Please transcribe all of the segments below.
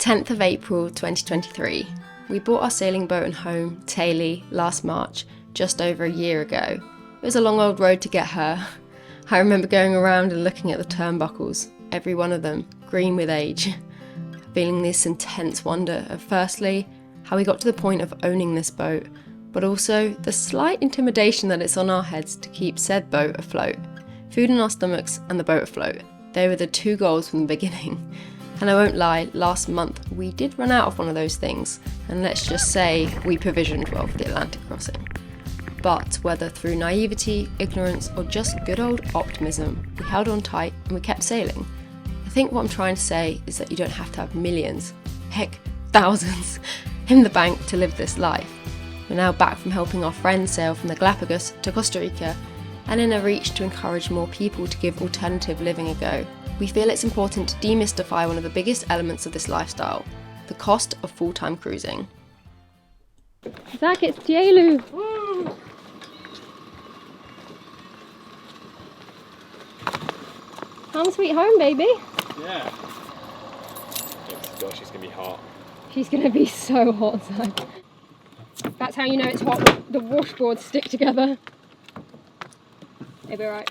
10th of April 2023. We bought our sailing boat and home, Tay-Lee, last March, just over a year ago. It was a long old road to get her. I remember going around and looking at the turnbuckles, every one of them, green with age, feeling this intense wonder of firstly, how we got to the point of owning this boat, but also the slight intimidation that it's on our heads to keep said boat afloat. Food in our stomachs and the boat afloat. They were the two goals from the beginning. And I won't lie, last month we did run out of one of those things, and let's just say we provisioned well for the Atlantic crossing. But whether through naivety, ignorance, or just good old optimism, we held on tight and we kept sailing. I think what I'm trying to say is that you don't have to have millions, heck, thousands, in the bank to live this life. We're now back from helping our friends sail from the Galapagos to Costa Rica, and in a reach to encourage more people to give alternative living a go. We feel it's important to demystify one of the biggest elements of this lifestyle, the cost of full-time cruising. Zach, it's Teulu! Woo! Home sweet home, baby! Yeah. Gosh, she's gonna be hot. She's gonna be so hot, Zach. That's how you know it's hot. The washboards stick together. It'll be alright.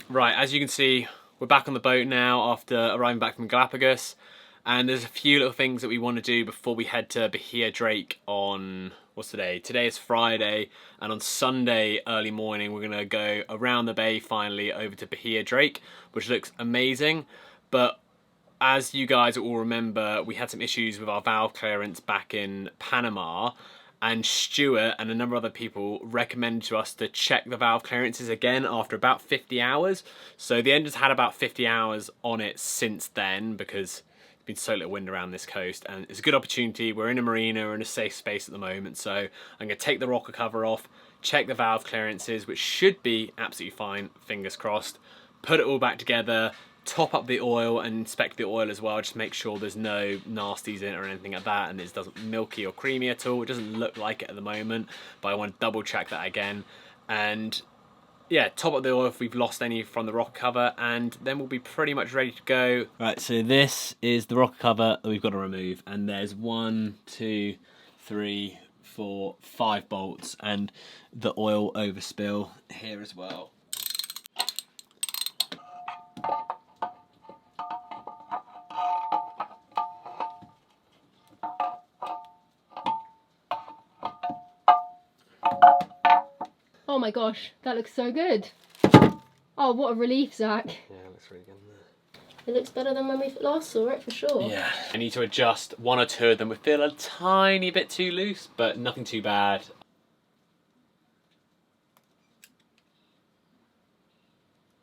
Right, as you can see, we're back on the boat now after arriving back from Galapagos, and there's a few little things that we want to do before we head to Bahia Drake on, what's today? Today is Friday, and on Sunday early morning we're going to go around the bay finally over to Bahia Drake, which looks amazing. But as you guys all remember, we had some issues with our valve clearance back in Panama, and Stuart and a number of other people recommended to us to check the valve clearances again after about 50 hours. So the engine's had about 50 hours on it since then because there's been so little wind around this coast, and it's a good opportunity. We're in a marina, we're in a safe space at the moment, so I'm going to take the rocker cover off, check the valve clearances, which should be absolutely fine, fingers crossed, put it all back together, top up the oil and inspect the oil as well, just make sure there's no nasties in it or anything like that, and it doesn't milky or creamy at all. It doesn't look like it at the moment, but I want to double check that again. And yeah, top up the oil if we've lost any from the rocker cover, and then we'll be pretty much ready to go. Right, so this is the rocker cover that we've got to remove, and there's 1, 2, 3, 4, 5 bolts, and the oil overspill here as well. Oh my gosh, that looks so good. Oh, what a relief, Zach. Yeah, it looks really good. It looks better than when we last saw it, for sure. Yeah. I need to adjust one or two of them. We feel a tiny bit too loose, but nothing too bad.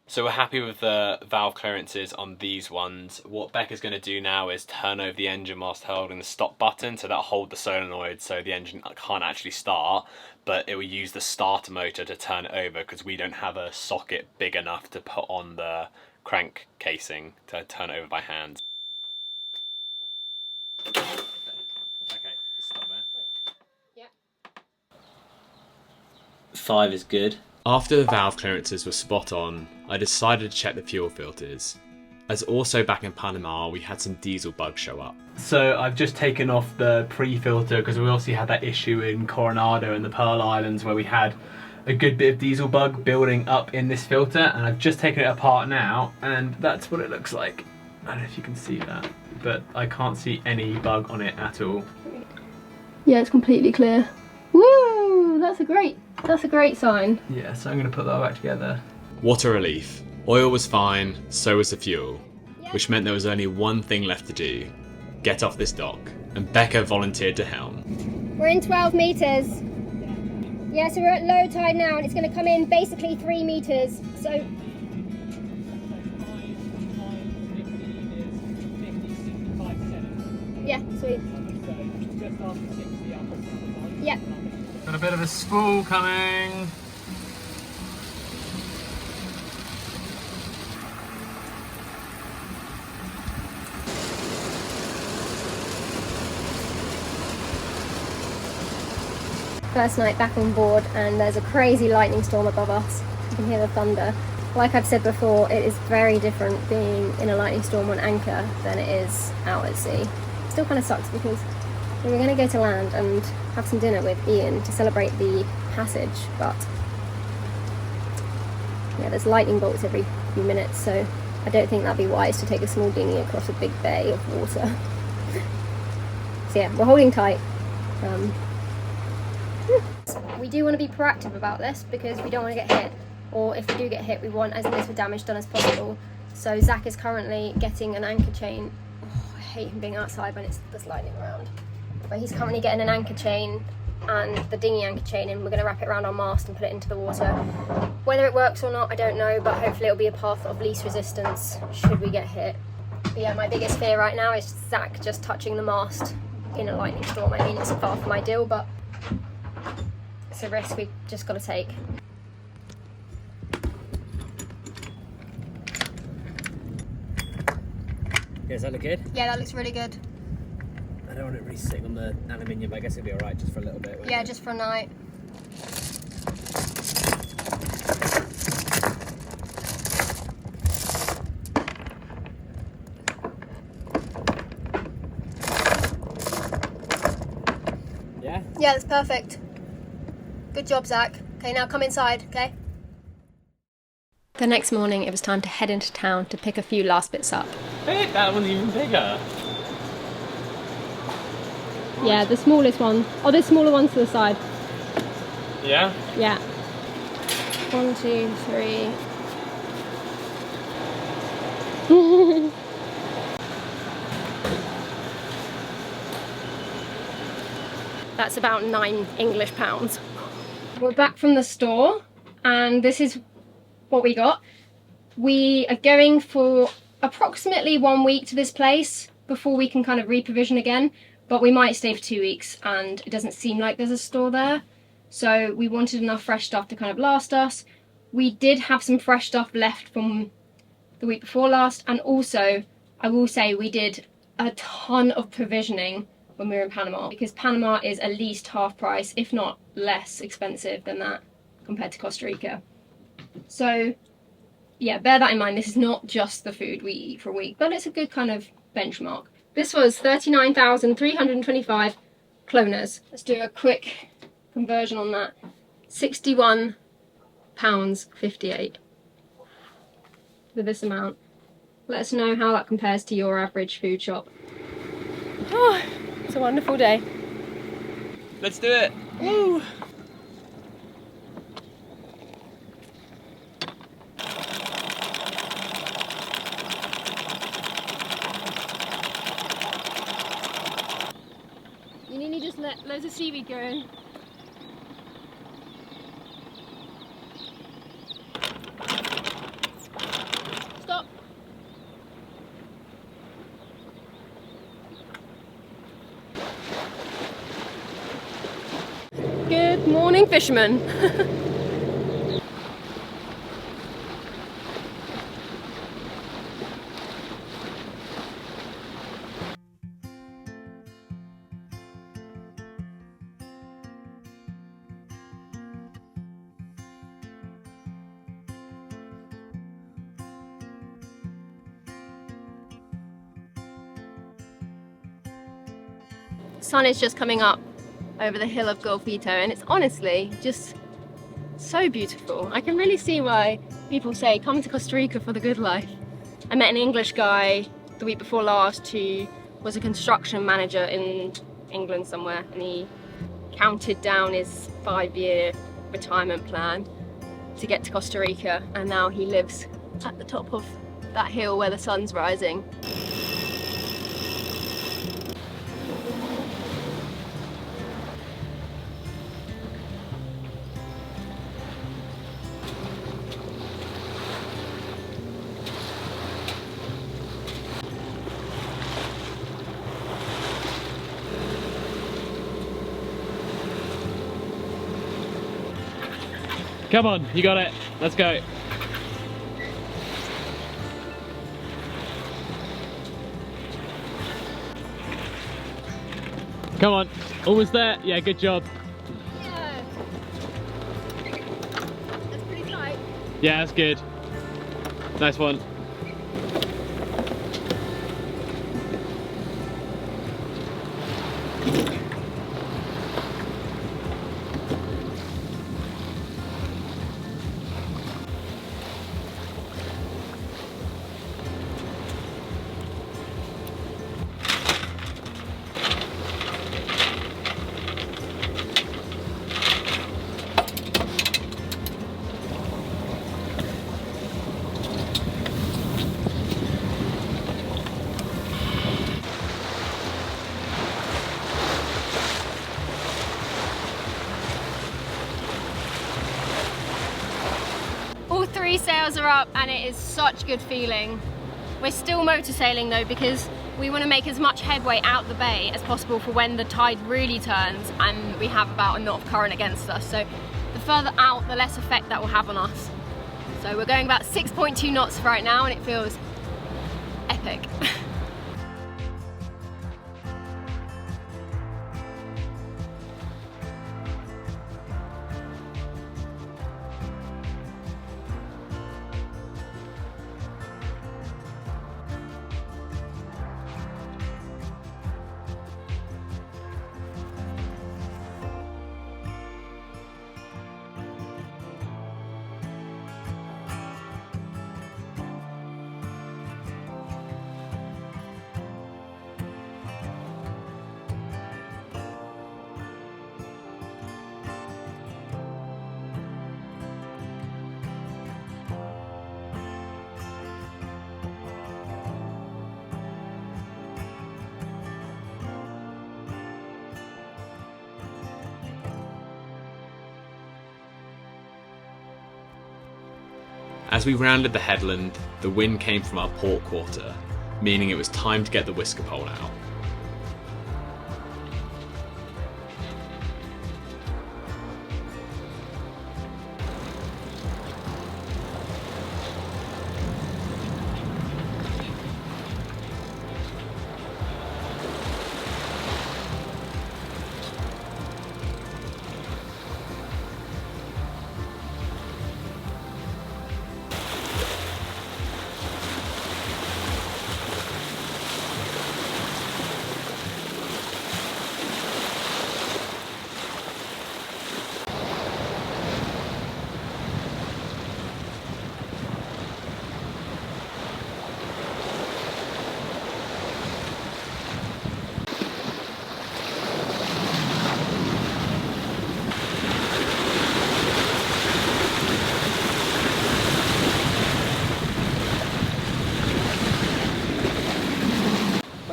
So we're happy with the valve clearances on these ones. What Becca's going to do now is turn over the engine whilst holding the stop button, so that'll hold the solenoid so the engine can't actually start, but it will use the starter motor to turn it over because we don't have a socket big enough to put on the crank casing to turn it over by hand. Okay, stop there. Yeah. 5 is good. After the valve clearances were spot on, I decided to check the fuel filters, as also back in Panama we had some diesel bugs show up. So I've just taken off the pre-filter because we also had that issue in Coronado and the Pearl Islands where we had a good bit of diesel bug building up in this filter, and I've just taken it apart now, and that's what it looks like. I don't know if you can see that, but I can't see any bug on it at all. Yeah, it's completely clear. Woo! That's a great sign. Yeah, so I'm going to put that back together. What a relief. Oil was fine, so was the fuel, which meant there was only one thing left to do. Get off this dock. And Becca volunteered to helm. We're in 12 metres. Yeah, so we're at low tide now, and it's going to come in basically 3 metres. So yeah, sweet. Yeah. Got a bit of a spool coming. First night back on board, and there's a crazy lightning storm above us. You can hear the thunder. like I've said before, it is very different being in a lightning storm on anchor than it is out at sea. Still kind of sucks because we were going to go to land and have some dinner with Ian to celebrate the passage, but yeah, there's lightning bolts every few minutes, so I don't think that'd be wise to take a small dinghy across a big bay of water. So yeah, we're holding tight. We do want to be proactive about this because we don't want to get hit, or if we do get hit we want as little damage done as possible. So Zach is currently getting an anchor chain. Oh, I hate him being outside when there's lightning around. But he's currently getting an anchor chain and the dinghy anchor chain, and we're going to wrap it around our mast and put it into the water. Whether it works or not I don't know, but hopefully it'll be a path of least resistance should we get hit. But yeah, my biggest fear right now is Zach just touching the mast in a lightning storm. I mean, it's far from ideal, but it's a risk we've just got to take. Does that look good? Yeah, that looks really good. I don't want it really sitting on the aluminium, but I guess it'll be alright just for a little bit. Yeah, just for a night. Yeah? Yeah, that's perfect. Good job, Zach. Okay, now come inside, okay? The next morning, it was time to head into town to pick a few last bits up. Hey, that one's even bigger. Yeah, the smallest one. Oh, there's smaller ones to the side. Yeah? Yeah. 1, 2, 3. That's about 9 English pounds. We're back from the store and this is what we got. We are going for approximately 1 week to this place before we can kind of reprovision again, but we might stay for 2 weeks and it doesn't seem like there's a store there. So we wanted enough fresh stuff to kind of last us. We did have some fresh stuff left from the week before last, and also I will say we did a ton of provisioning when we were in Panama, because Panama is at least half price, if not less expensive than that compared to Costa Rica. So yeah, bear that in mind. This is not just the food we eat for a week, but it's a good kind of benchmark. This was 39,325 kronas. Let's do a quick conversion on that. £61.58 for this amount. Let us know how that compares to your average food shop. Oh, it's a wonderful day. Let's do it. Woo! You nearly just let loads of seaweed go in. Stop. Good morning, fishermen. Sun is just coming up over the hill of Golfito, and it's honestly just so beautiful. I can really see why people say come to Costa Rica for the good life. I met an English guy the week before last who was a construction manager in England somewhere, and he counted down his 5-year retirement plan to get to Costa Rica, and now he lives at the top of that hill where the sun's rising. Come on, you got it. Let's go. Come on, almost there. Yeah, good job. Yeah. That's pretty tight. Yeah, that's good. Nice one. All 3 sails are up and it is such good feeling. We're still motor sailing though because we want to make as much headway out the bay as possible for when the tide really turns and we have about a knot of current against us. So the further out, the less effect that will have on us. So we're going about 6.2 knots right now and it feels epic. As we rounded the headland, the wind came from our port quarter, meaning it was time to get the whisker pole out.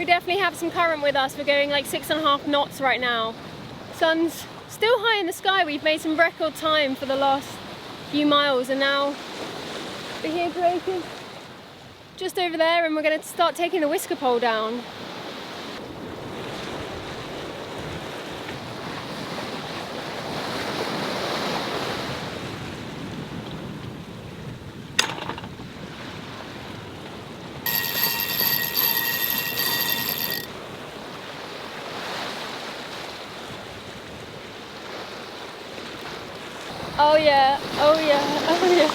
Definitely have some current with us. We're going like 6.5 knots right now. Sun's still high in the sky. We've made some record time for the last few miles and now Bahia is just over there and we're going to start taking the whisker pole down. Oh yeah, oh yeah, oh yeah.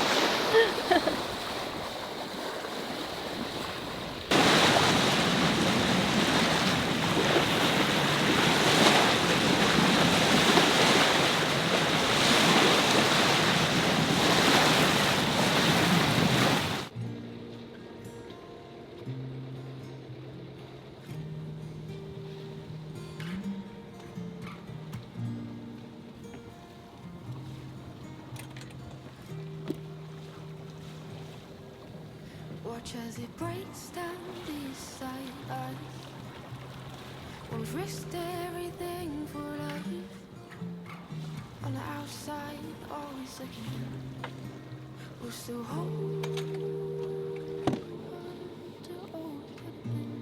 Watch as it breaks down beside us. We've risked everything for life. On the outside, always looking. We'll still hold to all we could have been.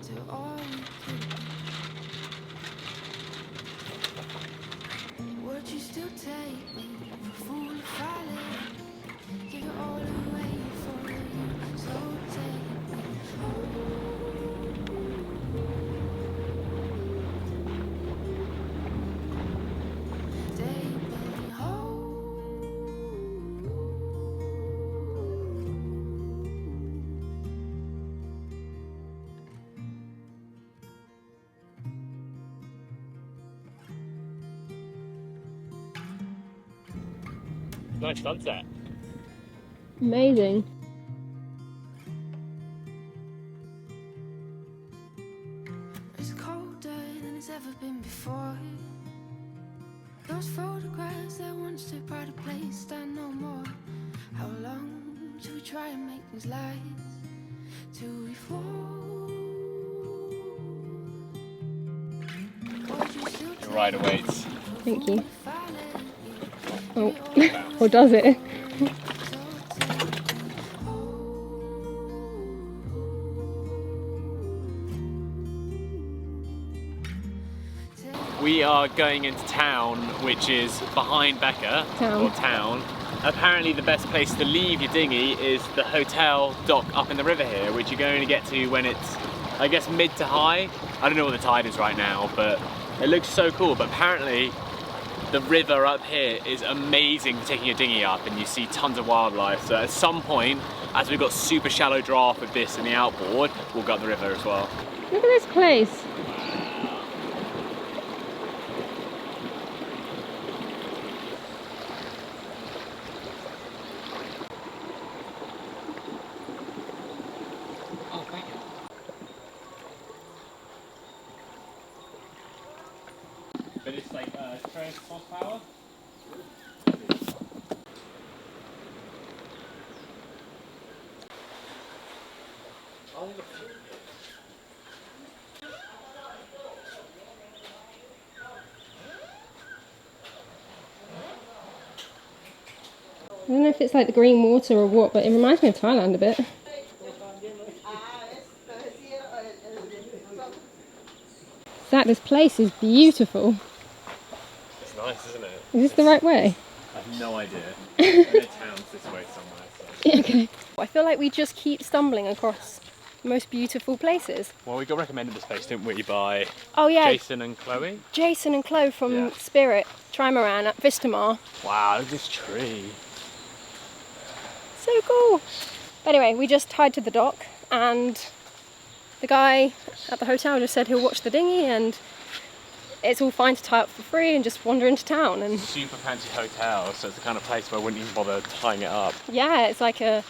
To all we could have been. Would you still take me for fool or folly? Give it all away for you, so take me home. Take me home. Nice sunset. Amazing. It's colder than it's ever been before. Those photographs that once took pride of place stand no more. How long should we try and make things last till we fall? The rider waits. Thank you. Oh, or does it? We are going into town, which is behind Becca, or town. Apparently the best place to leave your dinghy is the hotel dock up in the river here, which you're going to get to when it's, I guess, mid to high. I don't know what the tide is right now, but it looks so cool. But apparently the river up here is amazing for taking your dinghy up, and you see tons of wildlife. So at some point, as we've got super shallow draft with this and the outboard, we'll go up the river as well. Look at this place. But it's like transport power. I don't know if it's like the green water or what, but it reminds me of Thailand a bit. Zach, this place is beautiful. It's nice, isn't it? Is this the right way? I have no idea. I know town's this way somewhere. So. Yeah, okay. I feel like we just keep stumbling across the most beautiful places. Well, we got recommended this place, didn't we, by Oh yeah, Jason and Chloe? Jason and Chloe from Yeah. Spirit Trimaran at Vistamar. Wow, look at this tree. So cool. Anyway, we just tied to the dock, and the guy at the hotel just said he'll watch the dinghy, and it's all fine to tie up for free and just wander into town. And Super fancy hotel, so it's the kind of place where I wouldn't even bother tying it up. yeah, it's like a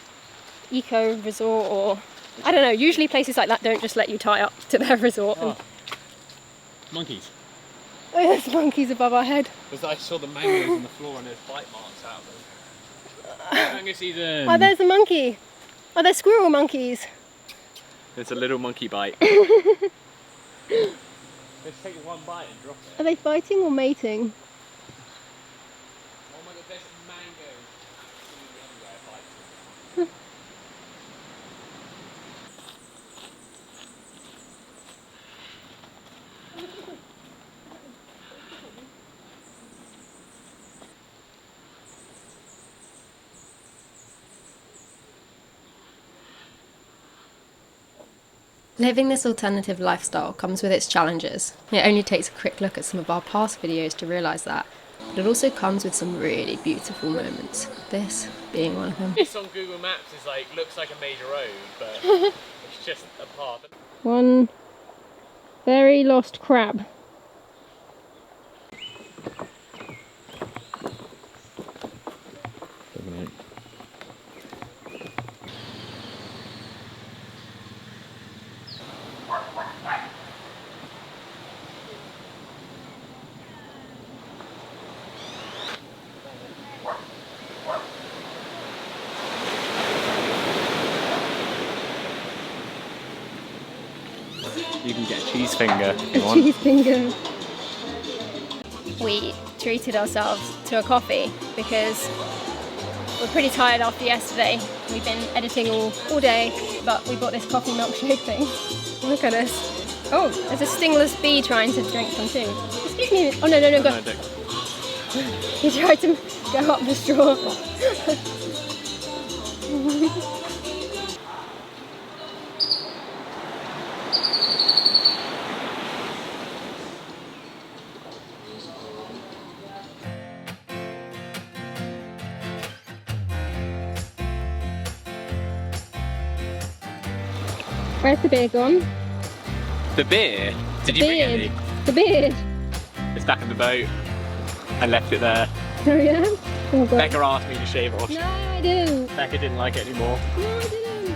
eco resort, or I don't know, usually places like that don't just let you tie up to their resort. Oh. Monkeys. Oh, there's monkeys above our head. Because I saw the mangoes on the floor and there's bite marks out of them. Mango season! Oh, there's a monkey. Oh, there's squirrel monkeys. There's a little monkey bite. Let's take one bite and drop it. Are they fighting or mating? Oh my god, there's mangoes. Living this alternative lifestyle comes with its challenges. It only takes a quick look at some of our past videos to realise that. But it also comes with some really beautiful moments. This being one of them. This on Google Maps is like, looks like a major road, but it's just a path. One very lost crab. You can get a cheese finger if you A want. cheese finger. We treated ourselves to a coffee because we're pretty tired after yesterday. We've been editing all day, but we bought this coffee milkshake thing. Look at us. Oh, there's a stingless bee trying to drink some too. Excuse me. Oh no, go. No, don't. He tried to go up the straw. Where's the beer gone? The beer? Did you bring any? The beard. It's back in the boat. I left it there. Oh yeah? Oh god. Becca asked me to shave it off. No, I didn't. Becca didn't like it anymore. No, I didn't.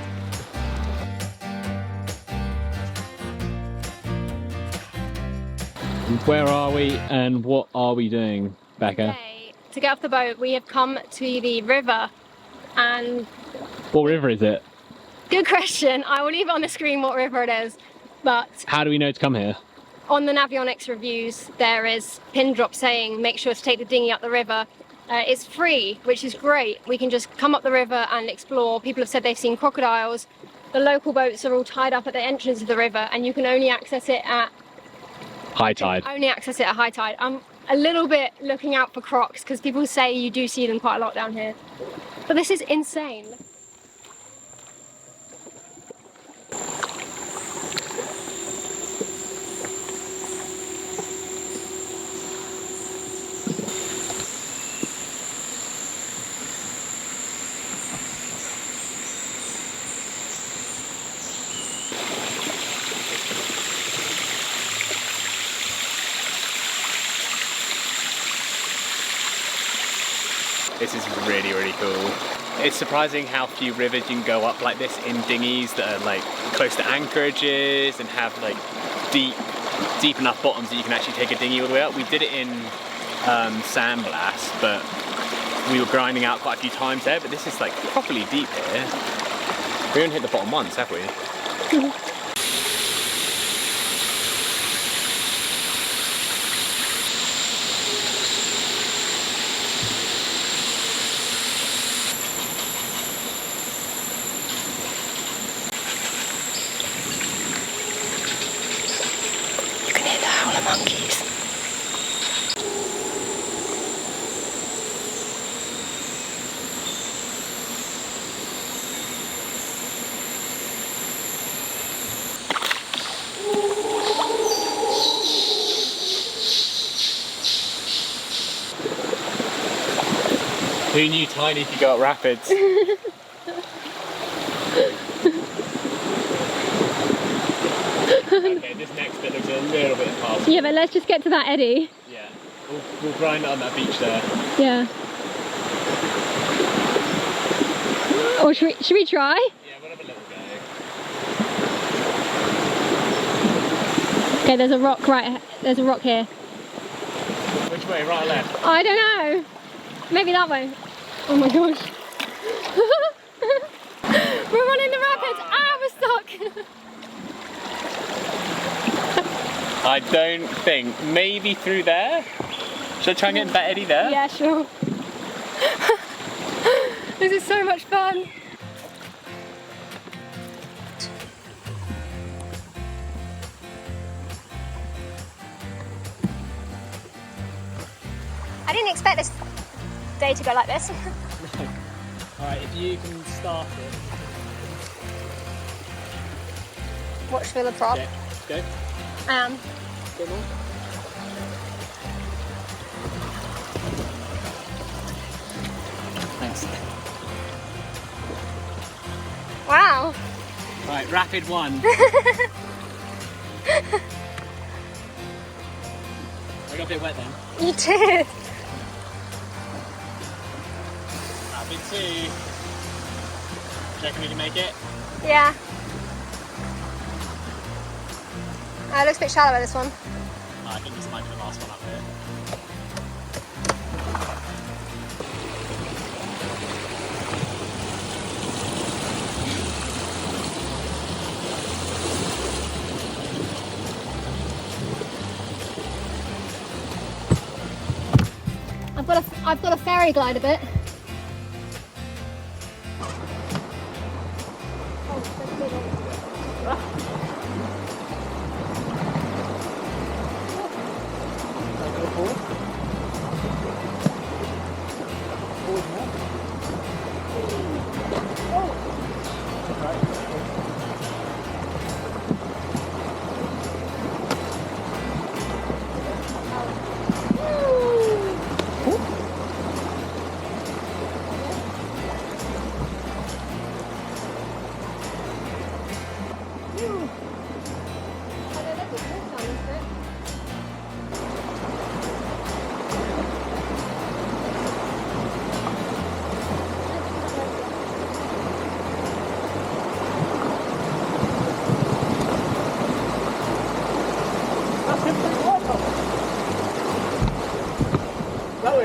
Where are we and what are we doing, Becca? Okay, to get off the boat, we have come to the river, and What river is it? good question. I will leave it on the screen what river it is, but How do we know to come here? on the Navionics reviews there is pin drop saying make sure to take the dinghy up the river. It's free, which is great. We can just come up the river and explore. People have said they've seen crocodiles. The local boats are all tied up at the entrance of the river, and you can only access it at High tide. high tide. I'm a little bit looking out for crocs because people say you do see them quite a lot down here. But this is insane. This is really, really cool. It's surprising how few rivers you can go up like this in dinghies that are like close to anchorages and have like deep enough bottoms that you can actually take a dinghy all the way up. We did it in Sandblast, but we were grinding out quite a few times there, but this is like properly deep here. We haven't hit the bottom once, have we? Monkeys. Who knew Tiny could go up rapids? Okay, this next bit looks a little bit impassable. Yeah, but let's just get to that eddy. Yeah, we'll grind it on that beach there. Yeah. Or should we try? Yeah, we'll have a little go. Okay, there's a rock there's a rock here. Which way, right or left? I don't know. Maybe that way. Oh my gosh. We're running the rapids. Ah, we're stuck. I don't think. Maybe through there? Should I try and get in that eddy there? Yeah, sure. This is so much fun. I didn't expect this day to go like this. Alright, if you can start it. Watch for the prop. Okay, go. Bit more. Thanks. Wow. Right, rapid one. I got a bit wet then. You did. Rapid two. Do you reckon we can make it? Yeah. It looks a bit shallower, this one. I think this might be the last one up here. I've got a ferry glide a bit.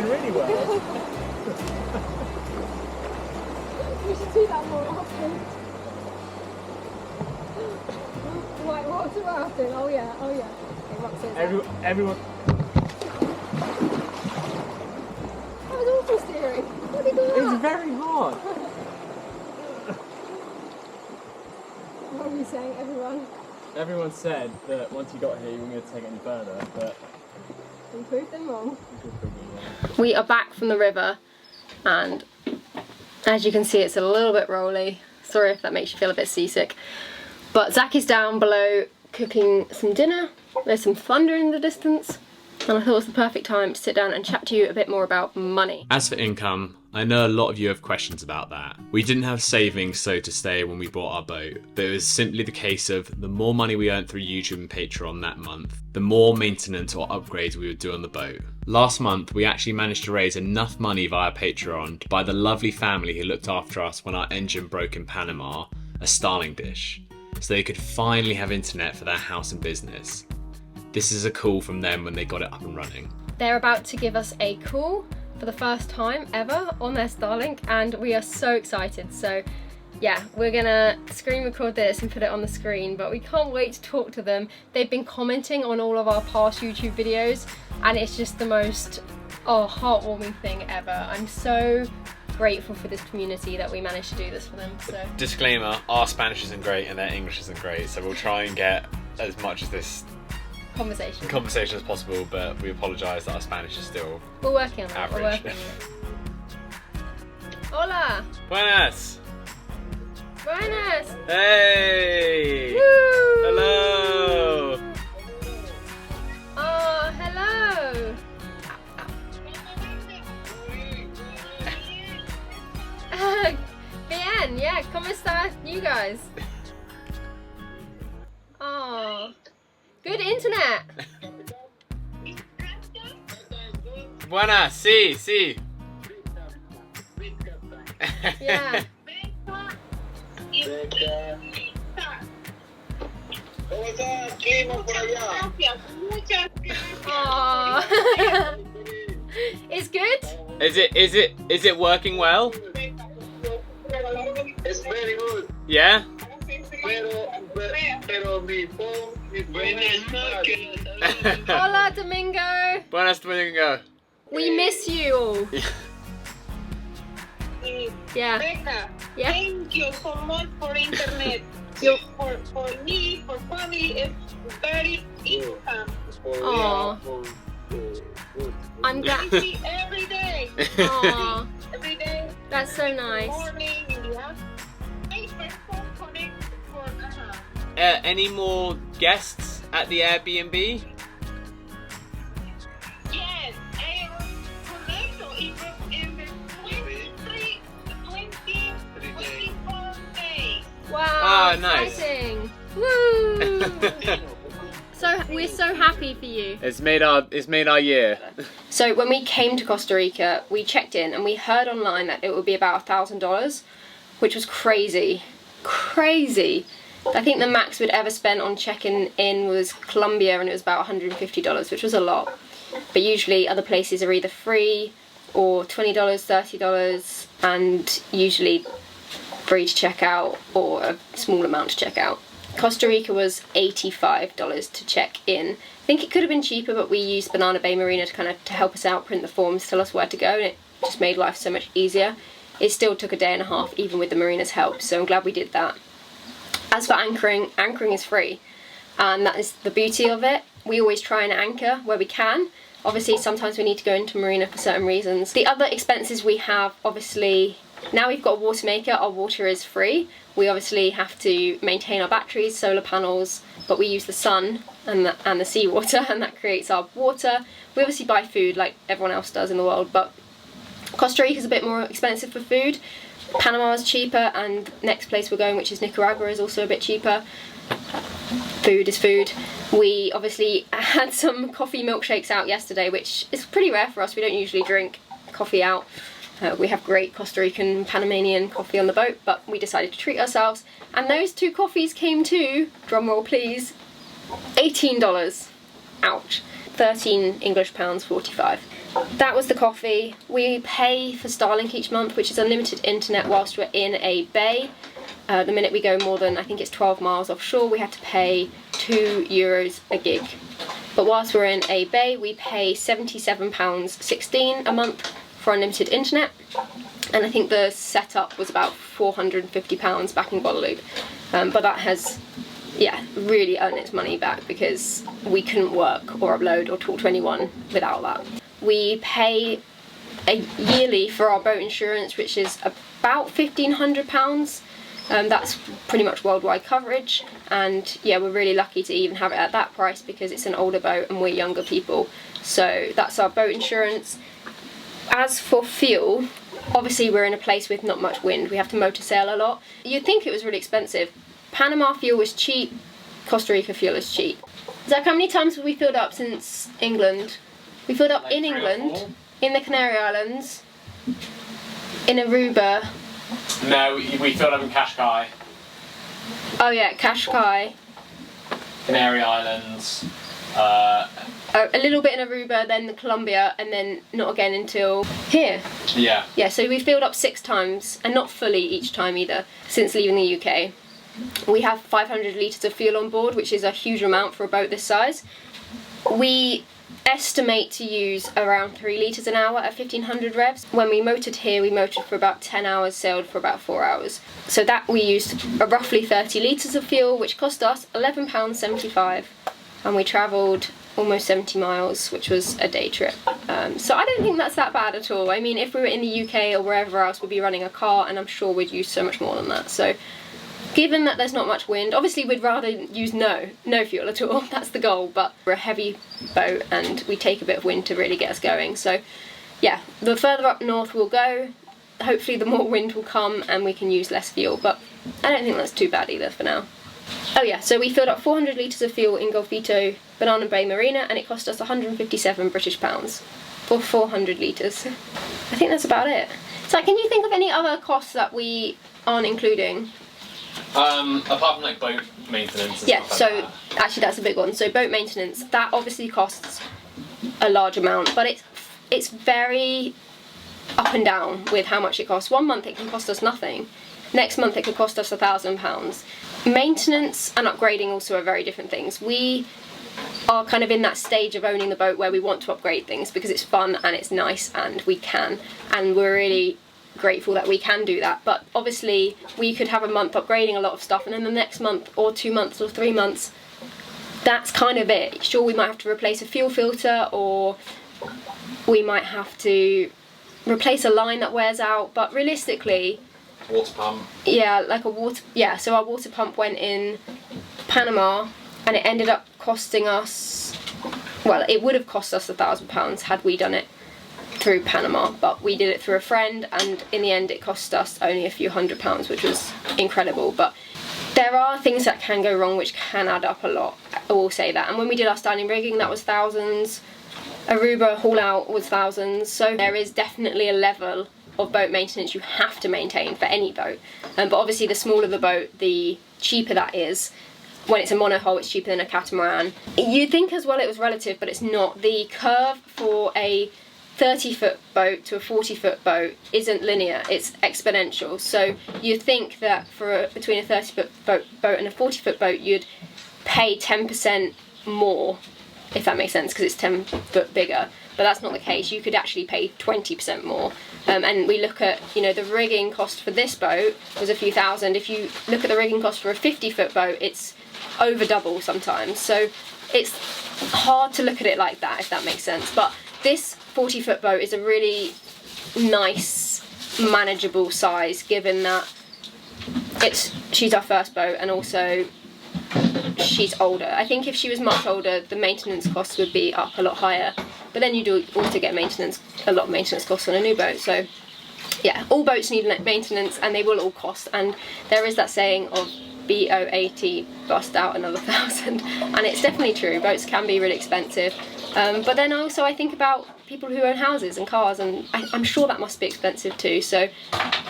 doing really well. We should do that more often. White water rafting. Oh yeah. Okay, Roxy. Everyone. That was awful steering. What did you do that? It's very hard. What were you saying, everyone? Everyone said that once you got here, you weren't going to take it any further, but We proved them wrong. We are back from the river, and as you can see, it's a little bit rolly. Sorry if that makes you feel a bit seasick. But Zach is down below cooking some dinner. There's some thunder in the distance, and I thought it was the perfect time to sit down and chat to you a bit more about money. As for income, I know a lot of you have questions about that. We didn't have savings so to stay when we bought our boat, but it was simply the case of the more money we earned through YouTube and Patreon that month, the more maintenance or upgrades we would do on the boat. Last month, we actually managed to raise enough money via Patreon to buy the lovely family who looked after us when our engine broke in Panama a Starlink dish, so they could finally have internet for their house and business. This is a call from them when they got it up and running. They're about to give us a call for the first time ever on their Starlink, and we are so excited. So yeah, we're gonna screen record this and put it on the screen, but we can't wait to talk to them. They've been commenting on all of our past YouTube videos, and it's just the most heartwarming thing ever. I'm so grateful for this community that we managed to do this for them. So Disclaimer, our Spanish isn't great and their English isn't great, so we'll try and get as much of this conversation as possible, but we apologise that our Spanish is still we're working on it. average. We're working on it. Hola! Buenas! Buenas! Hey! Woo! Hello! Oh, hello! Bien, yeah, ¿cómo está you guys? Oh, good internet! Buenas, sí. Yeah. Oh. It's good? Is it working well? It's very good. Yeah? Pero mi phone is Hola, Domingo! Buenas, Domingo. We miss you all. Yeah. Becca, Yeah. thank you so much for internet. You- For me, for family, it's very income. Aw. I'm glad. Easy every day. Aw, Every day, that's so nice. morning, in the afternoon. I first connect for Any more guests at the Airbnb? yes, I connect in the 24 days. Wow, Ah, nice. exciting. Woo! So we're so happy for you. It's made our year. So when we came to Costa Rica, we checked in and we heard online that it would be about $1,000, which was crazy. Crazy. I think the max we'd ever spent on checking in was Colombia, and it was about $150, which was a lot. But usually other places are either free or $20, $30, and usually free to check out or a small amount to check out. Costa Rica was $85 to check in. I think it could have been cheaper, but we used Banana Bay Marina to help us out, print the forms, tell us where to go, and it just made life so much easier. It still took a day and a half, even with the marina's help, so I'm glad we did that. As for anchoring is free, and that is the beauty of it. We always try and anchor where we can. Obviously, sometimes we need to go into marina for certain reasons. The other expenses we have, obviously, now we've got a water maker, our water is free. We obviously have to maintain our batteries, solar panels, but we use the sun and the seawater, and that creates our water. We obviously buy food like everyone else does in the world, but Costa Rica is a bit more expensive for food. Panama is cheaper, and next place we're going, which is Nicaragua, is also a bit cheaper. Food is food. We obviously had some coffee milkshakes out yesterday, which is pretty rare for us. We don't usually drink coffee out. We have great Costa Rican Panamanian coffee on the boat, but we decided to treat ourselves. And those two coffees came to, drumroll please, $18. Ouch. £13 English pounds 45. That was the coffee. We pay for Starlink each month, which is unlimited internet whilst we're in a bay. The minute we go more than, I think it's 12 miles offshore, we have to pay €2 a gig. But whilst we're in a bay, we pay £77.16 a month for unlimited internet. And I think the setup was about £450 back in Guadeloupe. But that has, yeah, really earned its money back because we couldn't work or upload or talk to anyone without that. We pay yearly for our boat insurance, which is about £1,500. That's pretty much worldwide coverage, and yeah, we're really lucky to even have it at that price because it's an older boat and we're younger people. So that's our boat insurance. As for fuel, obviously we're in a place with not much wind. We have to motor sail a lot. You'd think it was really expensive. Panama fuel was cheap, Costa Rica fuel is cheap. Zach, how many times have we filled up since England? We filled up in England, in the Canary Islands, in Aruba. No, we filled up in Cascais. Oh yeah, Cascais. Canary Islands. A little bit in Aruba, then Colombia, and then not again until here. Yeah. Yeah, so we filled up 6 times, and not fully each time either, since leaving the UK. We have 500 litres of fuel on board, which is a huge amount for a boat this size. We estimate to use around 3 litres an hour at 1500 revs. When we motored here, we motored for about 10 hours, sailed for about 4 hours. So that we used roughly 30 litres of fuel, which cost us £11.75. And we travelled almost 70 miles, which was a day trip. So I don't think that's that bad at all. I mean, if we were in the UK or wherever else, we'd be running a car, and I'm sure we'd use so much more than that. So given that there's not much wind, obviously we'd rather use no fuel at all, that's the goal, but we're a heavy boat and we take a bit of wind to really get us going. So yeah, the further up north we'll go, hopefully the more wind will come and we can use less fuel, but I don't think that's too bad either for now. Oh yeah, so we filled up 400 litres of fuel in Golfito Banana Bay Marina, and it cost us 157 British pounds for 400 litres. I think that's about it. So can you think of any other costs that we aren't including? Apart from like boat maintenance and stuff like that. Actually that's a big one. So boat maintenance, that obviously costs a large amount, but it's very up and down with how much it costs. One month it can cost us nothing. Next month it could cost us £1,000. Maintenance and upgrading also are very different things. We are kind of in that stage of owning the boat where we want to upgrade things because it's fun and it's nice and we can, and we're really grateful that we can do that. But obviously we could have a month upgrading a lot of stuff, and then the next month or 2 months or 3 months, that's kind of it. Sure, we might have to replace a fuel filter, or we might have to replace a line that wears out, but realistically, water pump. Yeah, like a water, yeah, so our water pump went in Panama and it ended up costing us, well, it would have cost us £1,000 had we done it through Panama, but we did it through a friend, and in the end it cost us only a few £100s, which was incredible. But there are things that can go wrong which can add up a lot, I will say that. And when we did our standing rigging, that was thousands. Aruba haul out was thousands. So there is definitely a level of boat maintenance you have to maintain for any boat. But obviously the smaller the boat, the cheaper that is. When it's a monohull, it's cheaper than a catamaran. You'd think as well it was relative, but it's not. The curve for a 30-foot boat to a 40-foot boat isn't linear, it's exponential. So you'd think that for between a 30-foot boat and a 40-foot boat, you'd pay 10% more, if that makes sense, because it's 10 foot bigger. But that's not the case. You could actually pay 20% more. And we look at, you know, the rigging cost for this boat was a few thousand. If you look at the rigging cost for a 50-foot boat, it's over double sometimes. So it's hard to look at it like that, if that makes sense. But this 40-foot boat is a really nice, manageable size, given that she's our first boat and also she's older. I think if she was much older, the maintenance costs would be up a lot higher. But then you do also get a lot of maintenance costs on a new boat. So yeah, all boats need maintenance and they will all cost. And there is that saying of BO80, bust out another 1,000. And it's definitely true, boats can be really expensive. But then also I think about people who own houses and cars, and I'm sure that must be expensive too. So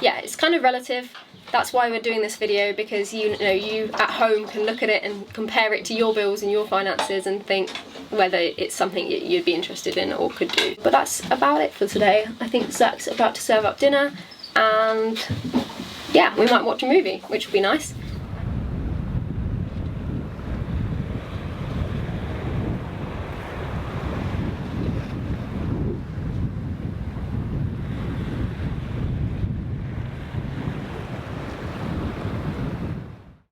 yeah, it's kind of relative. That's why we're doing this video, because you at home can look at it and compare it to your bills and your finances and think, whether it's something you'd be interested in or could do. But that's about it for today. I think Zach's about to serve up dinner, and yeah, we might watch a movie, which would be nice.